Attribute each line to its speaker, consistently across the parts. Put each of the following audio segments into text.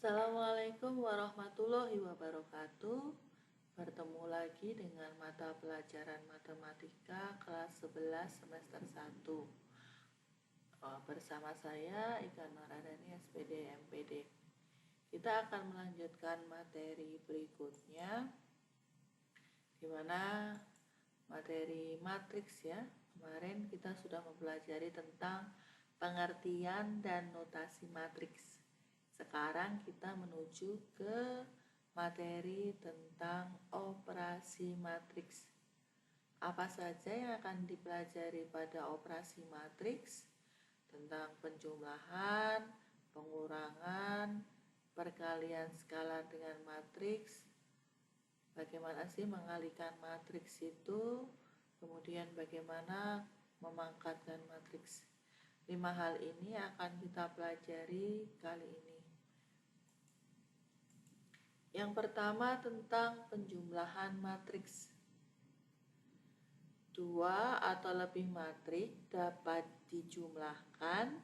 Speaker 1: Assalamualaikum warahmatullahi wabarakatuh. Bertemu lagi dengan mata pelajaran matematika kelas 11 semester 1 bersama saya Ika Noradani SPD MPD. Kita akan melanjutkan materi berikutnya, di mana materi matriks ya. Kemarin kita sudah mempelajari tentang pengertian dan notasi matriks. Sekarang kita menuju ke materi tentang operasi matriks. Apa saja yang akan dipelajari pada operasi matriks? Tentang penjumlahan, pengurangan, perkalian skalar dengan matriks, bagaimana sih mengalihkan matriks itu, kemudian bagaimana memangkatkan matriks. 5 hal ini akan kita pelajari kali ini. Yang pertama tentang penjumlahan matriks. 2 atau lebih matriks dapat dijumlahkan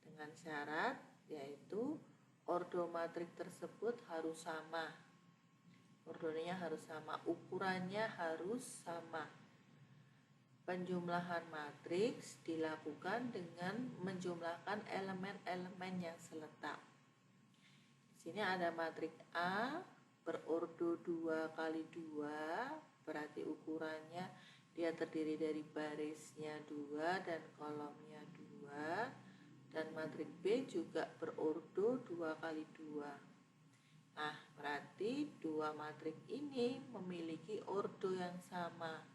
Speaker 1: dengan syarat, yaitu ordo matriks tersebut harus sama. Ordonya harus sama, ukurannya harus sama. Penjumlahan matriks dilakukan dengan menjumlahkan elemen-elemen yang seletak. Di sini ada matriks A berordo 2 kali 2, berarti ukurannya dia terdiri dari barisnya 2 dan kolomnya 2, dan matriks B juga berordo 2 kali 2. Nah, berarti dua matriks ini memiliki ordo yang sama.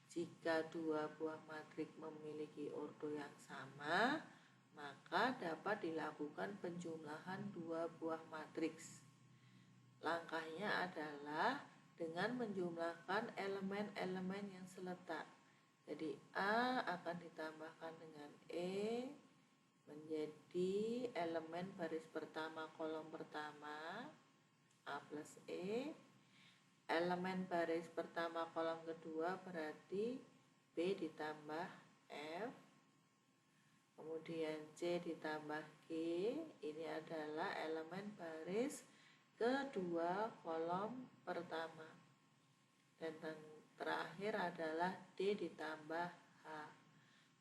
Speaker 1: Jika dua buah matriks memiliki ordo yang sama, maka dapat dilakukan penjumlahan dua buah matriks. Langkahnya adalah dengan menjumlahkan elemen-elemen yang seletak. Jadi A akan ditambahkan dengan E menjadi elemen baris pertama kolom pertama, A plus E. Elemen baris pertama kolom kedua berarti B ditambah F. Kemudian C ditambah G, ini adalah elemen baris kedua kolom pertama. Dan terakhir adalah D ditambah H,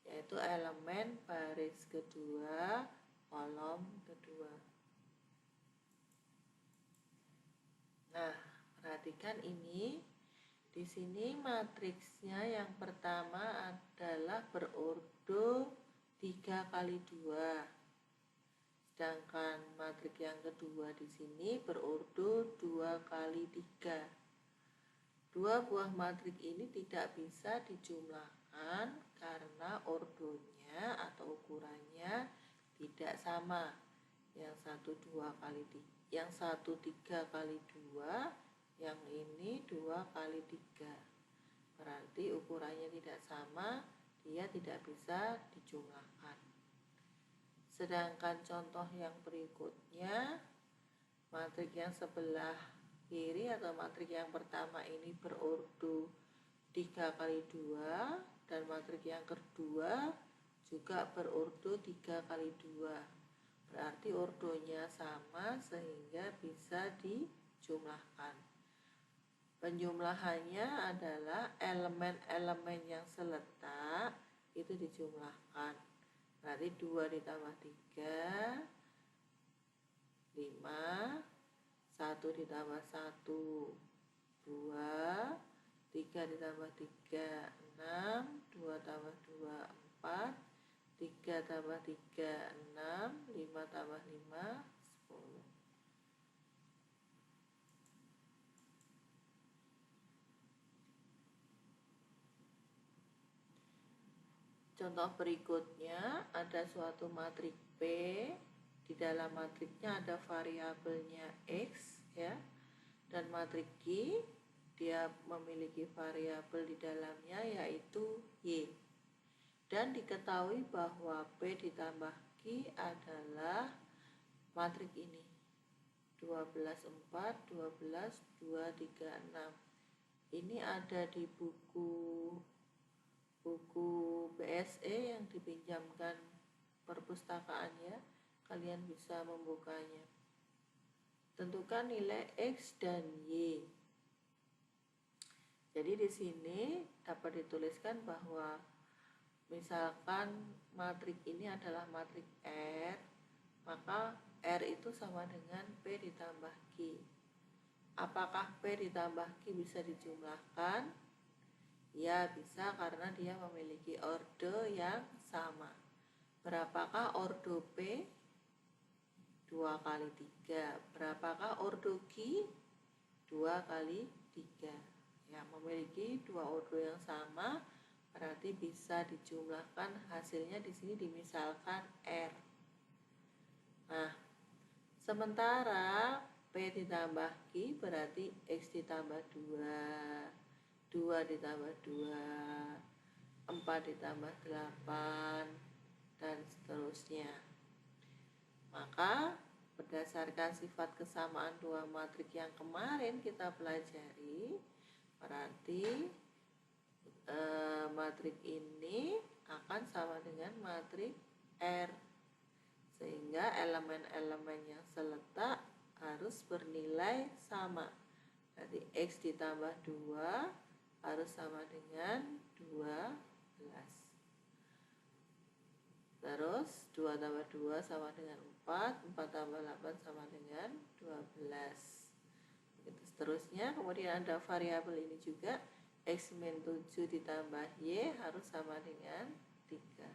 Speaker 1: yaitu elemen baris kedua kolom kedua. Nah, perhatikan ini. Di sini matriksnya yang pertama adalah berordo 3 kali 2. Sedangkan matriks yang kedua di sini berordo 2 kali 3. Dua buah matriks ini tidak bisa dijumlahkan karena ordonya atau ukurannya tidak sama. Yang satu 2 kali 3, yang satu 3 kali 2, yang ini 2 kali 3. Berarti ukurannya tidak sama, dia tidak bisa dijumlahkan. Sedangkan contoh yang berikutnya, matriks yang sebelah kiri atau matriks yang pertama ini berordo 3 kali 2, dan matriks yang kedua juga berordo 3 kali 2. Berarti ordonya sama sehingga bisa dijumlahkan. Penjumlahannya adalah elemen-elemen yang seletak itu dijumlahkan. Berarti 2 ditambah 3, 5, 1 ditambah 1, 2, 3 ditambah 3, 6, 2 tambah 2, 4, 3 tambah 3, 6, 5 tambah 5, 10. Contoh berikutnya, ada suatu matriks P, di dalam matriksnya ada variabelnya X ya, dan matriks Q dia memiliki variabel di dalamnya yaitu Y. Dan diketahui bahwa P ditambah Q adalah matriks ini, 12, 4, 12, 2, 3, 6. Ini ada di buku BSE yang dipinjamkan perpustakaannya, kalian bisa membukanya. Tentukan nilai X dan Y. Jadi di sini dapat dituliskan bahwa misalkan matrik ini adalah matrik R, maka R itu sama dengan P ditambah Q. Apakah P ditambah Q bisa dijumlahkan? Ya, bisa karena dia memiliki orde yang sama. Berapakah orde P? 2 kali 3. Berapakah orde Q? 2 kali 3. Ya, memiliki dua orde yang sama, berarti bisa dijumlahkan. Hasilnya di sini dimisalkan R. Nah, sementara P ditambah Q berarti X ditambah 2, 2 ditambah 2, 4 ditambah 8, dan seterusnya. Maka berdasarkan sifat kesamaan dua matrik yang kemarin kita pelajari, berarti matrik ini akan sama dengan matrik R, sehingga elemen-elemen yang seletak harus bernilai sama. Berarti X ditambah 2 harus sama dengan 12. Terus 2 tambah 2 sama dengan 4, 4 tambah 8 sama dengan 12. Begitu seterusnya. Kemudian ada variabel ini juga, X min 7 ditambah Y harus sama dengan 3.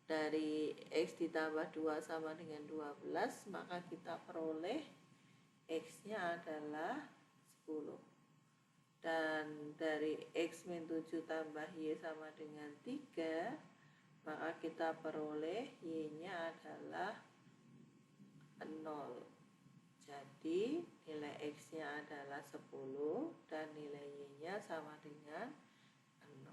Speaker 1: Dari X ditambah 2 sama dengan 12, maka kita peroleh X-nya adalah 10. Dan dari X min 7 tambah Y sama dengan 3, maka kita peroleh Y-nya adalah 0. Jadi nilai X-nya adalah 10 dan nilai Y-nya sama dengan 0.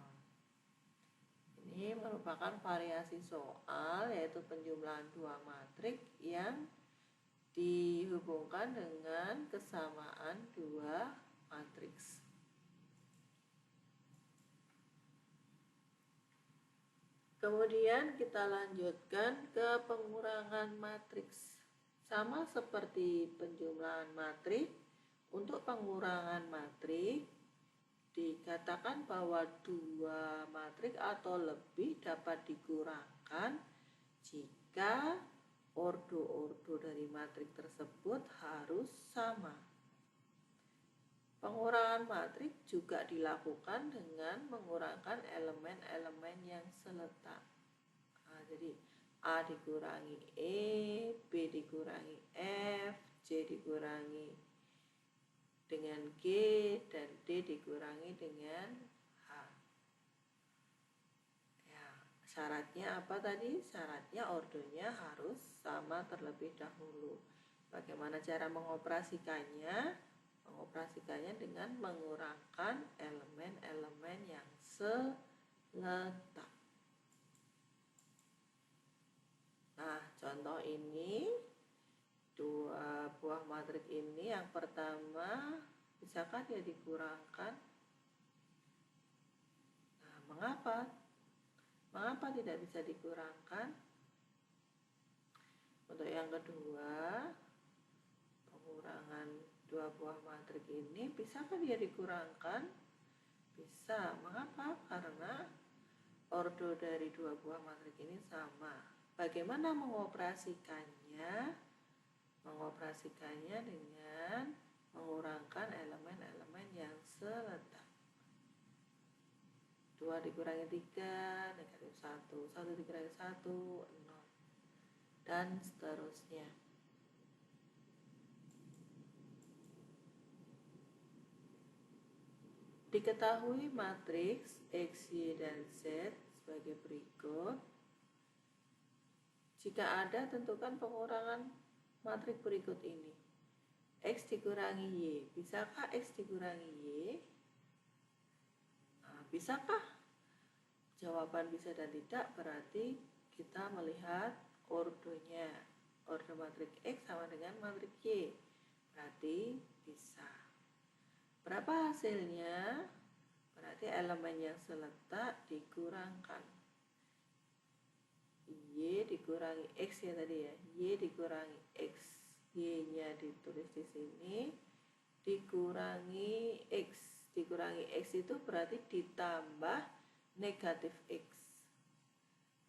Speaker 1: Ini merupakan variasi soal, yaitu penjumlahan dua matrik yang dihubungkan dengan kesamaan dua matriks. Kemudian kita lanjutkan ke pengurangan matriks. Sama seperti penjumlahan matrik, untuk pengurangan matrik dikatakan bahwa dua matrik atau lebih dapat dikurangkan jika ordo-ordo dari matrik tersebut harus sama. Pengurangan matrik juga dilakukan dengan mengurangkan elemen-elemen yang seletak. Nah, jadi A dikurangi E, B dikurangi F, C dikurangi dengan G, dan D dikurangi dengan H. Ya, syaratnya apa tadi? Syaratnya ordonya harus sama terlebih dahulu. Bagaimana cara mengoperasikannya? Mengoperasikannya dengan mengurangkan elemen-elemen yang seletak. Nah, contoh ini, dua buah matrik ini, yang pertama, bisakah dia dikurangkan? Nah, mengapa? Mengapa tidak bisa dikurangkan? Untuk yang kedua, pengurangan dua buah matrik ini, bisakah dia dikurangkan? Bisa. Mengapa? Karena ordo dari dua buah matrik ini sama. Bagaimana mengoperasikannya? Mengoperasikannya dengan mengurangkan elemen-elemen yang seletak. 2 dikurangi 3, negatif 1. 1 dikurangi 1, 0. Dan seterusnya. Diketahui matriks X, Y, dan Z sebagai berikut. Jika ada, tentukan pengurangan matrik berikut ini. X dikurangi Y. Bisakah X dikurangi Y? Nah, bisakah? Jawaban bisa dan tidak, berarti kita melihat ordonya. Ordo matrik X sama dengan matrik Y. Berarti bisa. Berapa hasilnya? Berarti elemen yang seletak dikurangkan. Y dikurangi X ya tadi ya. Y dikurangi X Y-nya ditulis di sini, dikurangi X. Dikurangi X itu berarti ditambah negatif X.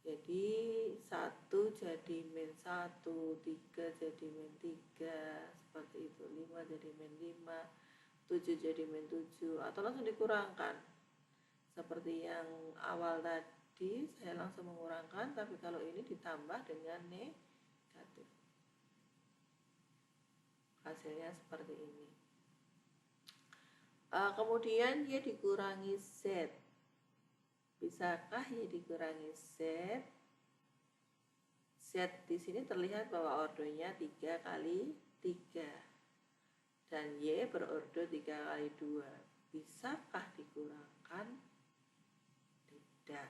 Speaker 1: Jadi 1 jadi min 1, 3 jadi min 3, seperti itu. 5 jadi min 5, 7 jadi min 7, atau langsung dikurangkan. Seperti yang awal tadi, saya langsung mengurangkan, tapi kalau ini ditambah dengan negatif. Hasilnya seperti ini. Kemudian Y dikurangi Z. Bisakah Y dikurangi Z? Z di sini terlihat bahwa ordonya 3 kali 3. Dan Y berordo 3 kali 2. Bisakah dikurangkan? Tidak.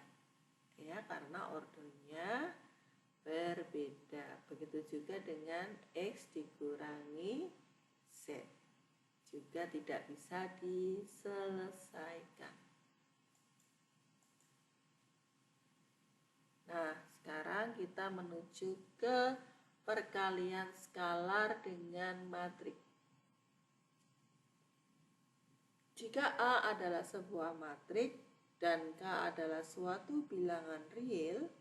Speaker 1: Ya, karena ordonya berbeda. Begitu juga dengan X dikurangi Z. Juga tidak bisa diselesaikan. Nah, sekarang kita menuju ke perkalian skalar dengan matrik. Jika A adalah sebuah matrik dan K adalah suatu bilangan real,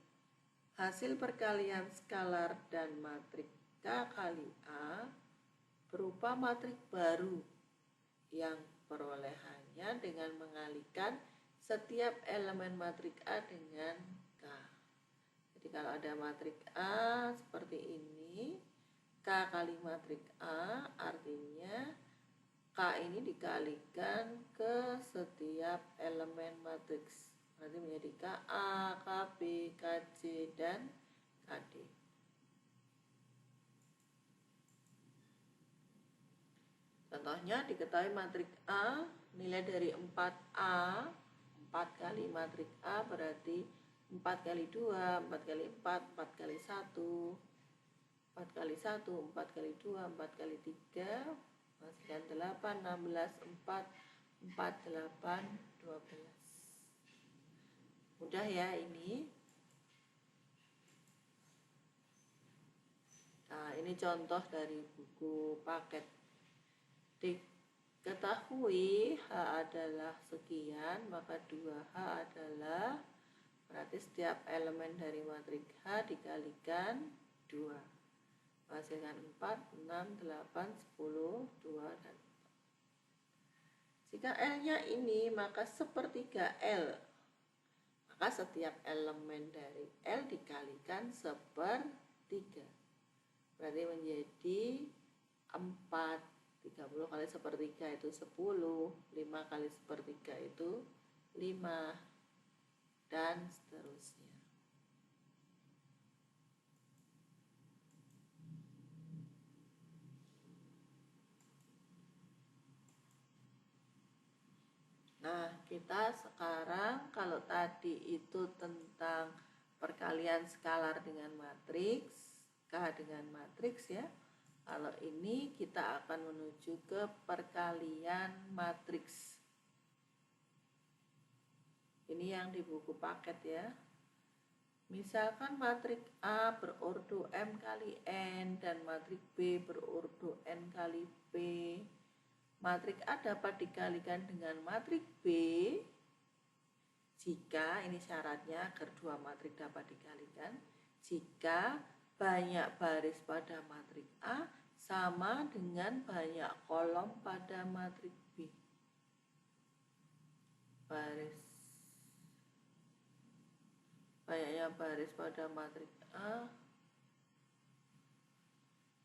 Speaker 1: hasil perkalian skalar dan matrik K kali A berupa matrik baru yang perolehannya dengan mengalihkan setiap elemen matrik A dengan K. Jadi kalau ada matrik A seperti ini, K kali matrik A artinya K ini dikalikan ke setiap elemen matriks. Berarti menjadi KA, KB, KJ, dan KD. Contohnya diketahui matrik A, nilai dari 4A, 4 kali matrik A berarti 4 kali 2, 4 kali 4, 4 kali 1, 4 kali 1, 4 kali 2, 4 kali 3, hasilkan 8, 16, 4, 4, 8, 12. Mudah ya ini. Nah, ini contoh dari buku paket. Diketahui H adalah sekian, maka 2H adalah, berarti setiap elemen dari matrik H dikalikan 2. Menghasilkan 4, 6, 8, 10, 2, dan 4. Jika L-nya ini, maka sepertiga L. Maka setiap elemen dari L dikalikan sepertiga. Berarti menjadi 4. 30 kali sepertiga itu 10. 5 kali sepertiga itu 5. Dan seterusnya. Nah, kita sekarang kalau tadi itu tentang perkalian skalar dengan matriks, K dengan matriks ya. Kalau ini kita akan menuju ke perkalian matriks. Ini yang di buku paket ya. Misalkan matrik A berordo M kali N dan matrik B berordo N kali P. Matrik A dapat dikalikan dengan matrik B jika, ini syaratnya agar dua matrik dapat dikalikan, jika banyak baris pada matrik A sama dengan banyak kolom pada matrik B. Banyaknya baris pada matrik A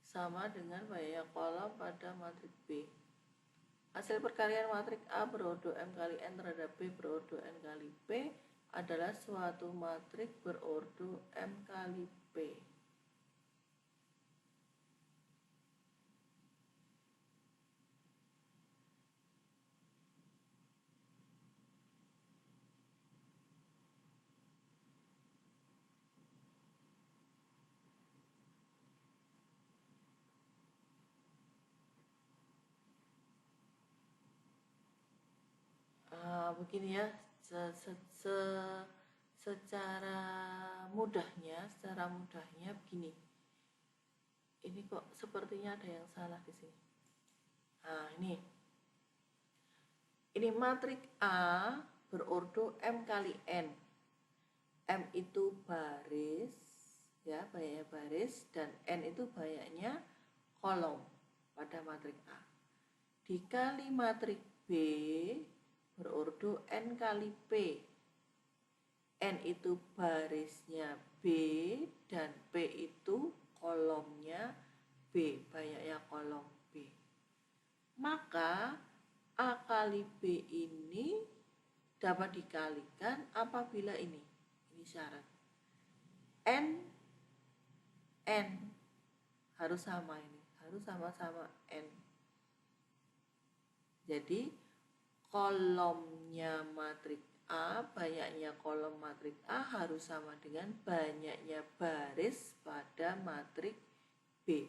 Speaker 1: sama dengan banyaknya kolom pada matrik B. Hasil perkalian matrik A berordo M kali N terhadap B berordo N kali P adalah suatu matrik berordo M kali P. Begini ya, secara mudahnya begini. ini kok sepertinya ada yang salah di sini. Nah, ini matriks A berordo M kali N. M itu baris, ya, banyaknya baris, dan N itu banyaknya kolom pada matriks A. Dikali matriks B berordo N kali P. N itu barisnya B dan P itu kolomnya B, banyaknya kolom B. Maka A kali B ini dapat dikalikan apabila ini syarat. N harus sama ini, harus sama-sama N. Jadi kolomnya matriks A, banyaknya kolom matriks A harus sama dengan banyaknya baris pada matriks B.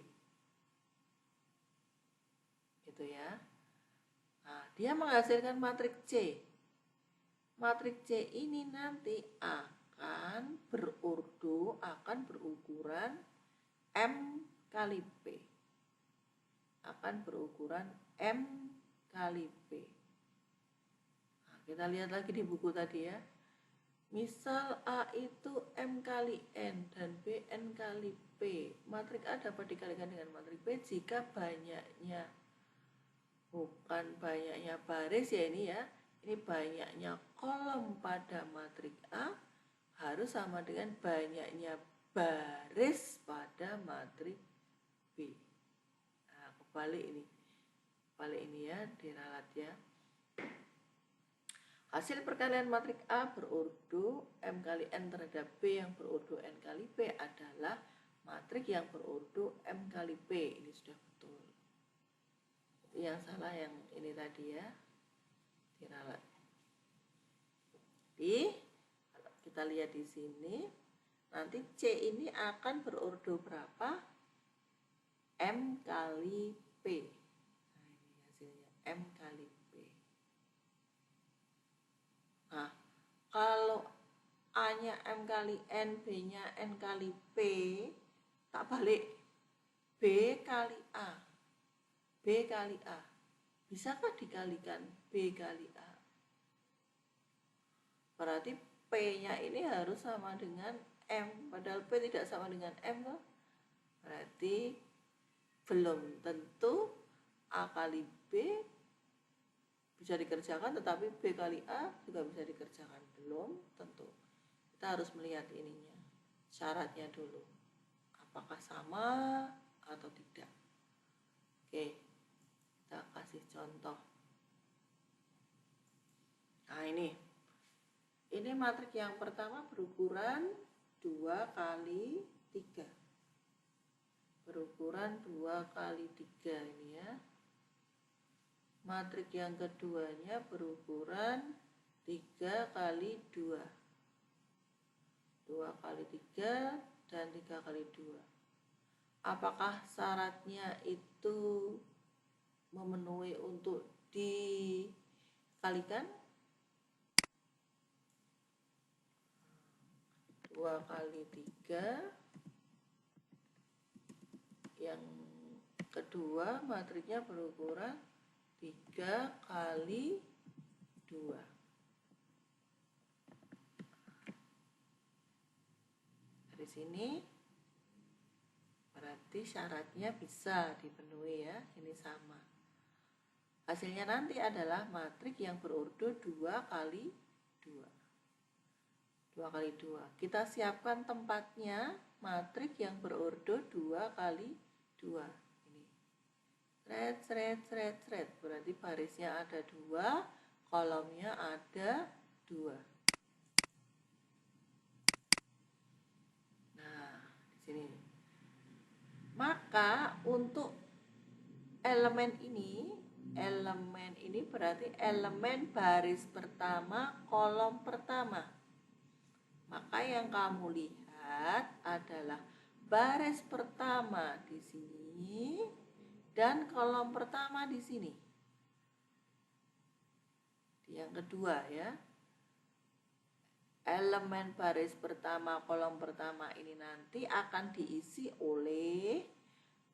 Speaker 1: Gitu ya. Nah, dia menghasilkan matriks C. Matriks C ini nanti akan berordo, akan berukuran M kali P. Akan berukuran M kali P. Nah, kita lihat lagi di buku tadi ya. Misal A itu M kali N dan B N kali P. Matriks A dapat dikalikan dengan matriks P jika banyaknya, bukan banyaknya baris ya ini ya. Ini banyaknya kolom pada matriks A harus sama dengan banyaknya baris pada matriks B. Nah, kebalik ini ya, diralat ya. Hasil perkalian matriks A berordo M kali N terhadap B yang berordo N kali P adalah matriks yang berordo M kali P. Ini sudah betul. Itu yang salah yang ini tadi ya, diralat. Jadi kalau kita lihat di sini, nanti C ini akan berordo berapa? M kali P. Nah, ini hasilnya M kali P. Nah, kalau A-nya M kali N, B-nya N kali P, tak balik. B kali A. B kali A. Bisakah dikalikan B kali A? Berarti P-nya ini harus sama dengan M. Padahal P tidak sama dengan M loh. Berarti belum tentu A kali B bisa dikerjakan, tetapi B kali A juga bisa dikerjakan. Belum tentu. Kita harus melihat ininya, syaratnya dulu. Apakah sama atau tidak. Oke, kita kasih contoh. Nah, ini matriks yang pertama berukuran 2 kali 3. Berukuran 2 kali 3 ini ya. Matriks yang keduanya berukuran 3 kali 2. 2 kali 3 dan 3 kali 2. Apakah syaratnya itu memenuhi untuk dikalikan? 2 kali 3, yang kedua matriksnya berukuran 3 kali 2. Dari sini berarti syaratnya bisa dipenuhi ya, ini sama. Hasilnya nanti adalah matriks yang berordo 2 kali 2. 2 kali 2. Kita siapkan tempatnya matriks yang berordo 2 kali 2. Ini. Sret. Berarti barisnya ada 2, kolomnya ada 2. Nah, di sini. Maka untuk elemen ini berarti elemen baris pertama, kolom pertama. Maka yang kamu lihat adalah baris pertama di sini dan kolom pertama di sini. Yang kedua ya. Elemen baris pertama, kolom pertama ini nanti akan diisi oleh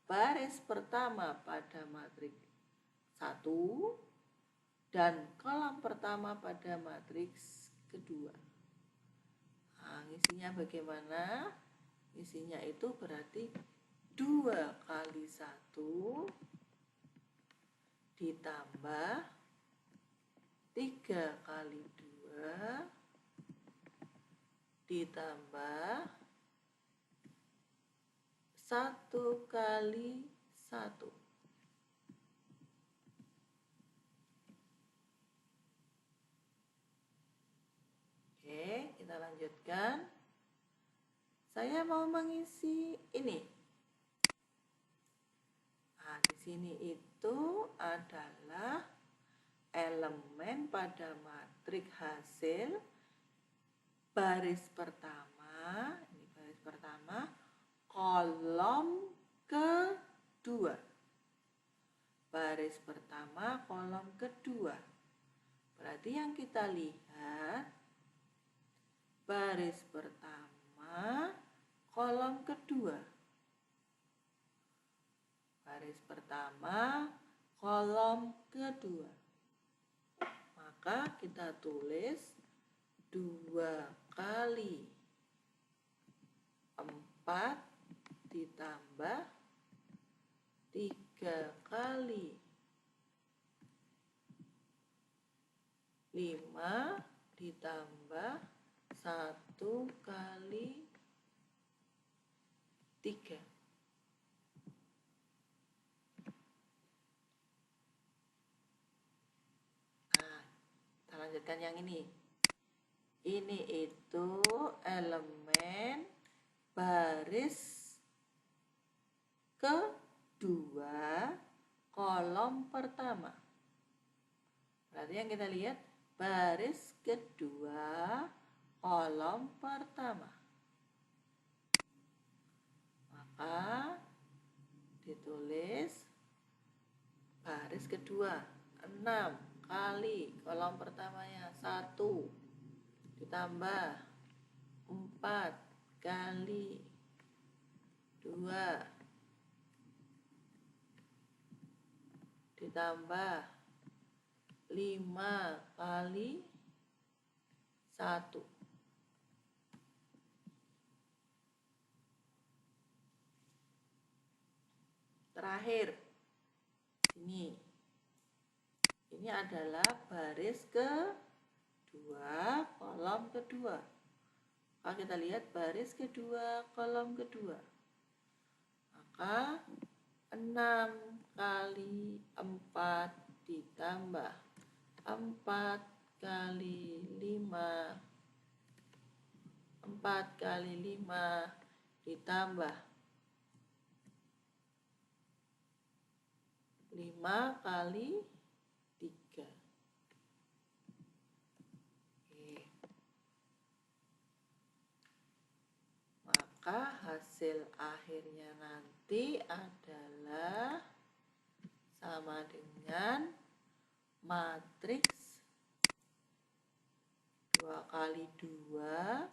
Speaker 1: baris pertama pada matriks 1 dan kolom pertama pada matriks kedua. Nah, isinya bagaimana? Isinya itu berarti 2 kali 1 ditambah 3 kali 2 ditambah 1 kali 1. Oke, kita lanjutkan. Saya mau mengisi ini. Nah, di sini itu adalah elemen pada matriks hasil baris pertama, ini baris pertama, kolom kedua. Baris pertama, kolom kedua. Berarti yang kita lihat baris pertama, kolom kedua. Baris pertama, kolom kedua. Maka kita tulis 2 kali 4 ditambah 3 kali 5 ditambah 1 kali 3. Nah, kita lanjutkan yang ini. Ini itu elemen baris kedua kolom pertama. Berarti yang kita lihat baris kedua kolom pertama. Maka ditulis baris kedua 6 kali kolom pertamanya 1 ditambah 4 kali 2 ditambah 5 kali 1. Terakhir, ini adalah baris kedua kolom kedua. Maka kita lihat baris kedua kolom kedua. Maka 6 kali 4 ditambah 4 kali 5 4 kali 5 ditambah 5 kali 3. Oke. Maka hasil akhirnya nanti adalah sama dengan matriks 2 kali 2.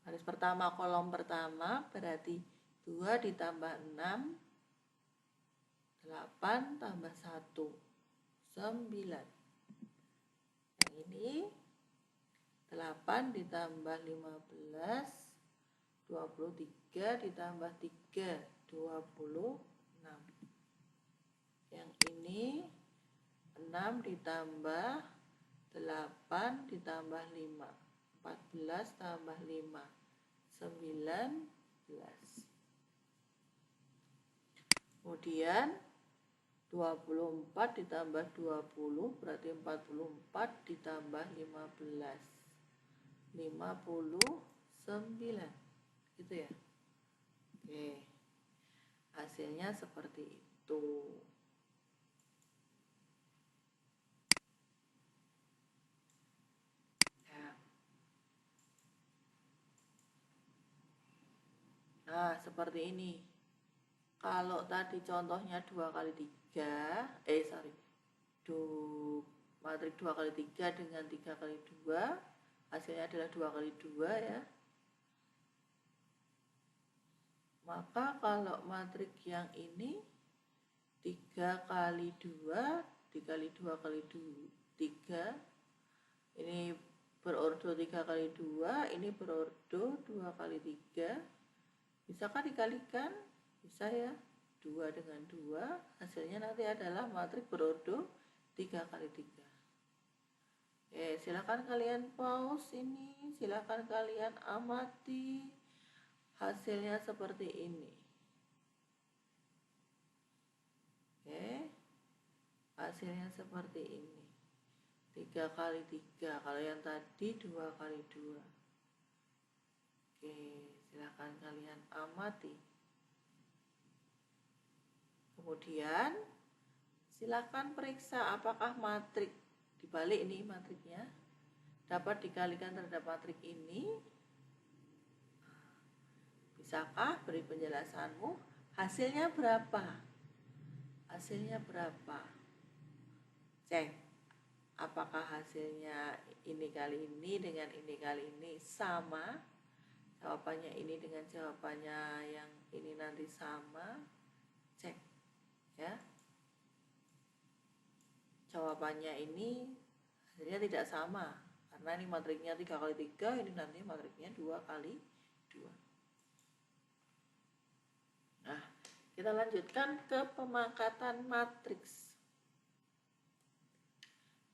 Speaker 1: Baris pertama kolom pertama berarti 2 ditambah 6, 8 tambah 1, 9. Yang ini 8 ditambah 15, 23 ditambah 3, 26. Yang ini 6 ditambah 8 ditambah 5, 14 tambah 5, 19. Kemudian 24 ditambah 20 berarti 44 ditambah 15, 59. Gitu ya. Oke. Hasilnya seperti itu. Ya. Nah, seperti ini. Kalau tadi contohnya 2 kali 3, matriks 2 kali 3 dengan 3 kali 2, hasilnya adalah 2 kali 2 ya. Maka kalau matriks yang ini 3 kali 2 dikali 2 kali 3, ini berordo 3 kali 2, ini berordo 2 kali 3. Bisakah dikalikan? Bisa ya. 2 dengan 2, hasilnya nanti adalah matriks berordo 3 kali 3. Oke, silakan kalian pause ini, silakan kalian amati hasilnya seperti ini. Oke, hasilnya seperti ini. 3 kali 3, kalau yang tadi 2 kali 2. Oke, silakan kalian amati. Kemudian silakan periksa apakah matriks dibalik ini matriksnya dapat dikalikan terhadap matriks ini. Bisakah? Beri penjelasanmu. Hasilnya berapa? Hasilnya berapa? Cek. Apakah hasilnya ini kali ini dengan ini kali ini sama? Jawabannya ini dengan jawabannya yang ini nanti sama. Cek. Ya. Jawabannya ini hasilnya tidak sama. Karena ini matriksnya 3 kali 3, ini nanti matriksnya 2 kali 2. Nah, kita lanjutkan ke pemangkatan matriks.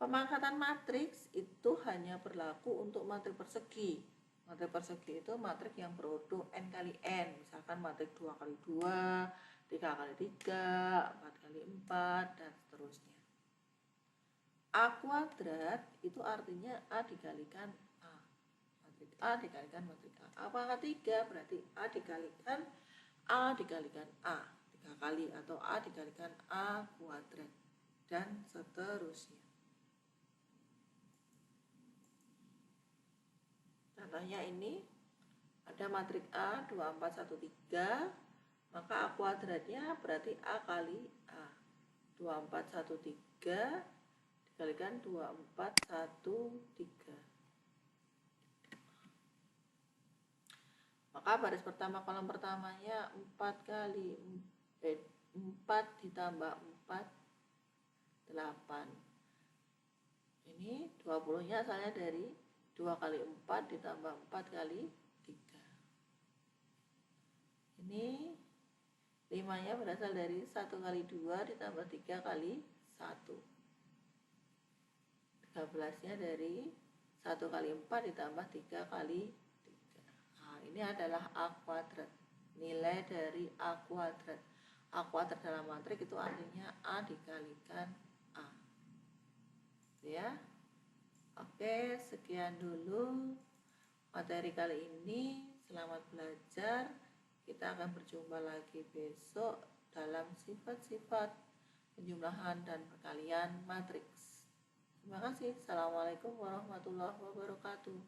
Speaker 1: Pemangkatan matriks itu hanya berlaku untuk matriks persegi. Matriks persegi itu matriks yang berordo n kali n. Misalkan matriks 2 kali 2, 3 kali 3, 4 kali 4, dan seterusnya. A kuadrat itu artinya A dikalikan A. Matriks A dikalikan matriks A. A pangkat 3 berarti A dikalikan A dikalikan A 3 kali, atau A dikalikan A kuadrat, dan seterusnya. Contohnya ini ada matriks A 2, 4, 1, 3, maka A kuadratnya berarti A kali A. 2, 4, 1, 3 dikalikan 2, 4, 1, 3. Maka baris pertama kolom pertamanya 4 ditambah 4, 8. Ini 20-nya asalnya dari 2 kali 4 ditambah 4 kali 3. Ini 5-nya berasal dari 1 kali 2 ditambah 3 kali 1. 13-nya dari 1 kali 4 ditambah 3 kali 3. Nah, ini adalah A kuadrat. Nilai dari A kuadrat. A kuadrat dalam matriks itu artinya A dikalikan A. Ya. Oke, sekian dulu materi kali ini. Selamat belajar. Kita akan berjumpa lagi besok dalam sifat-sifat penjumlahan dan perkalian matriks. Terima kasih. Assalamualaikum warahmatullahi wabarakatuh.